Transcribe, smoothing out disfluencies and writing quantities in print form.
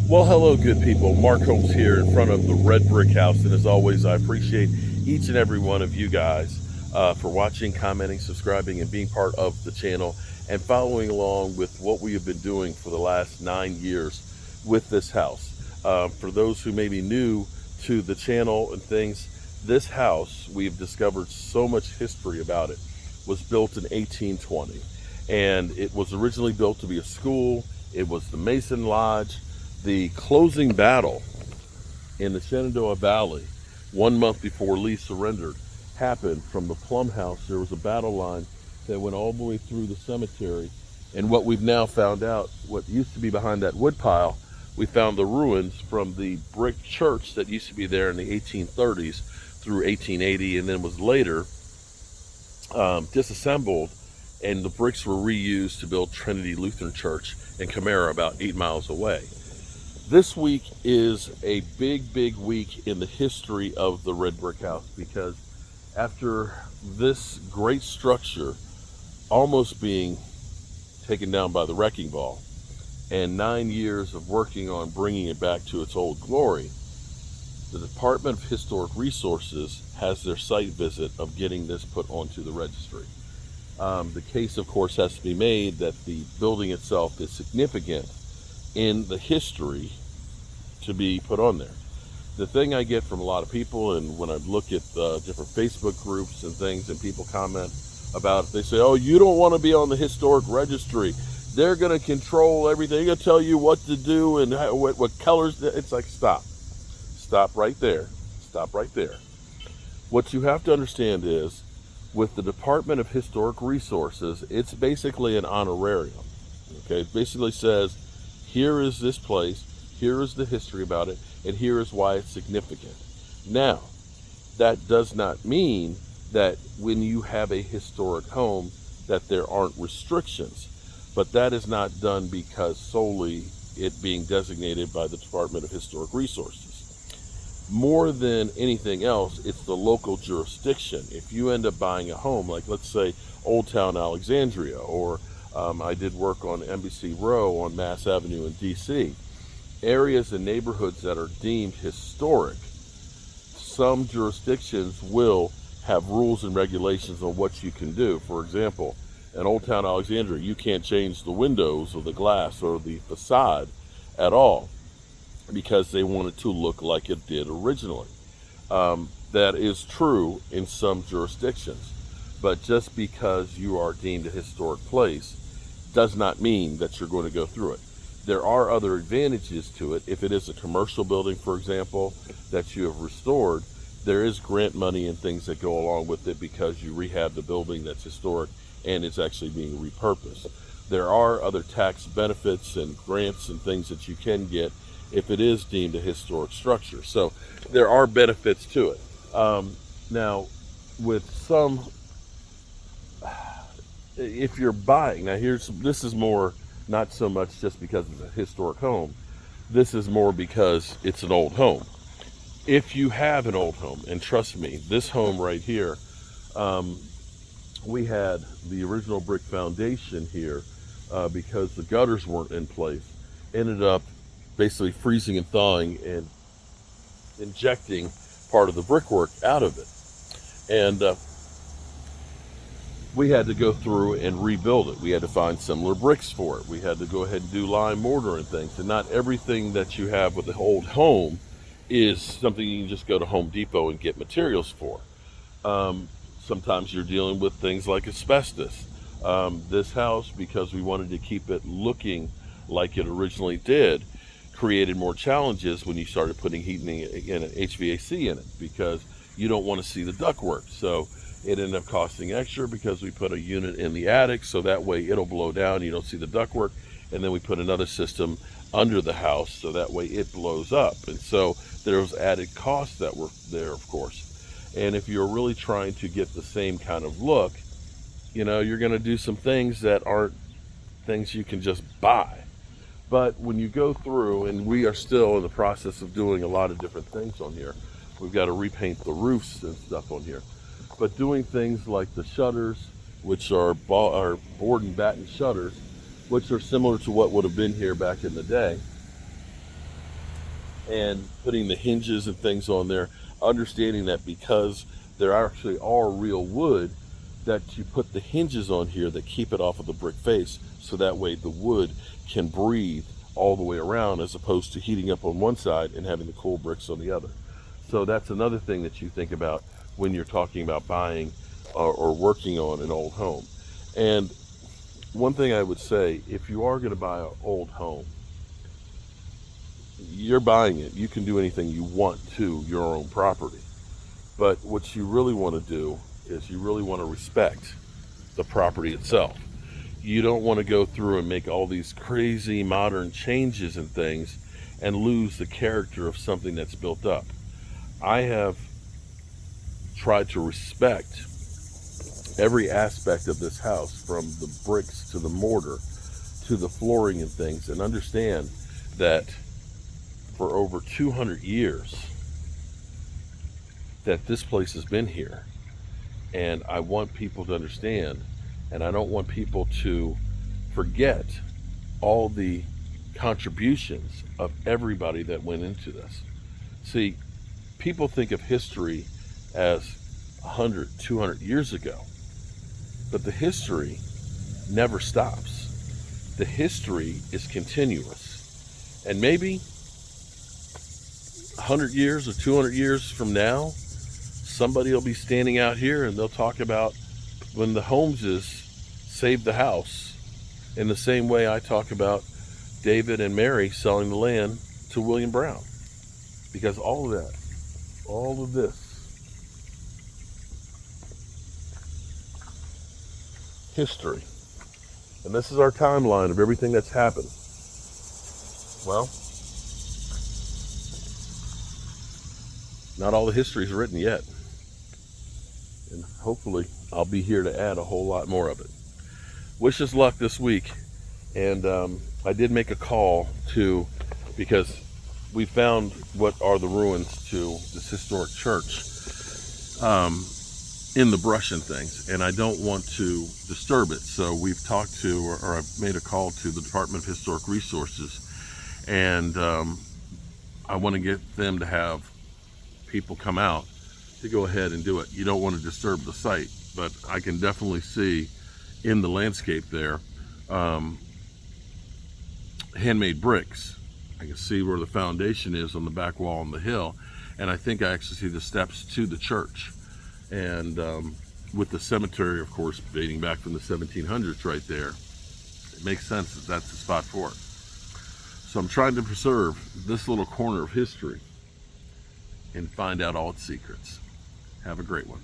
Well, hello, good people. Mark Holmes here in front of the Red Brick House. And as always, I appreciate each and every one of you guys for watching, commenting, subscribing, and being part of the channel and following along with what we have been doing for the last 9 years with this house. For those who may be new to the channel and things, this house, we've discovered so much history about it, was built in 1820. And it was originally built to be a school. It was the Mason Lodge. The closing battle in the Shenandoah Valley, 1 month before Lee surrendered, happened from the Plum House. There was a battle line that went all the way through the cemetery. And what we've now found out, what used to be behind that woodpile, we found the ruins from the brick church that used to be there in the 1830s through 1880, and then was later disassembled, and the bricks were reused to build Trinity Lutheran Church in Camara, about 8 miles away. This week is a big week in the history of the Red Brick House, because after this great structure almost being taken down by the wrecking ball and 9 years of working on bringing it back to its old glory, the Department of Historic Resources has their site visit of getting this put onto the registry. The case, of course, has to be made that the building itself is significant in the history to be put on there. The thing I get from a lot of people, and when I look at different Facebook groups and things, and people comment about it, they say, oh, you don't want to be on the historic registry. They're going to control everything. They're going to tell you what to do and what colors. It's like, stop right there. Stop right there. What you have to understand is, with the Department of Historic Resources, it's basically an honorarium. Okay, it basically says, here is this place, here is the history about it, and here is why it's significant. Now, that does not mean that when you have a historic home that there aren't restrictions, but that is not done because solely it being designated by the Department of Historic Resources. More than anything else, it's the local jurisdiction. If you end up buying a home, like let's say Old Town Alexandria, or I did work on Embassy Row on Mass Avenue in DC, areas and neighborhoods that are deemed historic, some jurisdictions will have rules and regulations on what you can do. For example, in Old Town Alexandria, you can't change the windows or the glass or the facade at all, because they want it to look like it did originally. That is true in some jurisdictions, but just because you are deemed a historic place does not mean that you're going to go through it. There are other advantages to it. If it is a commercial building, for example, that you have restored, there is grant money and things that go along with it because you rehab the building that's historic and it's actually being repurposed. There are other tax benefits and grants and things that you can get if it is deemed a historic structure. So there are benefits to it. Now, with some, if you're buying, now this is more, not so much just because it's a historic home. This is more because it's an old home. If you have an old home, and trust me, this home right here, we had the original brick foundation here because the gutters weren't in place, ended up basically freezing and thawing and injecting part of the brickwork out of it. And we had to go through and rebuild it. We had to find similar bricks for it. We had to go ahead and do lime mortar and things. And not everything that you have with the old home is something you can just go to Home Depot and get materials for. Sometimes you're dealing with things like asbestos. This house, because we wanted to keep it looking like it originally did, created more challenges when you started putting heating in HVAC in it, because you don't want to see the ductwork. So it ended up costing extra because we put a unit in the attic, so that way it'll blow down, you don't see the ductwork, and then we put another system under the house so that way it blows up. And so there was added costs that were there, of course. And if you're really trying to get the same kind of look, you're going to do some things that aren't things you can just buy. But when you go through, and we are still in the process of doing a lot of different things on here, we've got to repaint the roofs and stuff on here. But doing things like the shutters, which are board and batten shutters, which are similar to what would have been here back in the day, and putting the hinges and things on there, understanding that because there actually are real wood, that you put the hinges on here that keep it off of the brick face, so that way the wood can breathe all the way around, as opposed to heating up on one side and having the cool bricks on the other. So that's another thing that you think about when you're talking about buying or working on an old home. And one thing I would say, if you are going to buy an old home, you're buying it. You can do anything you want to your own property. But what you really want to do is you really want to respect the property itself. You don't want to go through and make all these crazy modern changes and things and lose the character of something that's built up. I have tried to respect every aspect of this house, from the bricks to the mortar to the flooring and things, and understand that for over 200 years that this place has been here. And I want people to understand, and I don't want people to forget all the contributions of everybody that went into this. See, people think of history as 100, 200 years ago, but the history never stops. The history is continuous. And maybe 100 years or 200 years from now, somebody will be standing out here and they'll talk about when the Holmeses saved the house, in the same way I talk about David and Mary selling the land to William Brown. Because all of that, all of this history, and this is our timeline of everything that's happened. Well, not all the history is written yet, and hopefully I'll be here to add a whole lot more of it. Wish us luck this week. And I did make a call to, because we found what are the ruins to this historic church in the brush and things, and I don't want to disturb it. So we've talked to, or I've made a call to the Department of Historic Resources, and I want to get them to have people come out to go ahead and do it. You don't want to disturb the site, but I can definitely see in the landscape there handmade bricks. I can see where the foundation is on the back wall on the hill, and I think I actually see the steps to the church. And with the cemetery, of course, dating back from the 1700s right there, it makes sense that that's the spot for it. So I'm trying to preserve this little corner of history and find out all its secrets. Have a great one.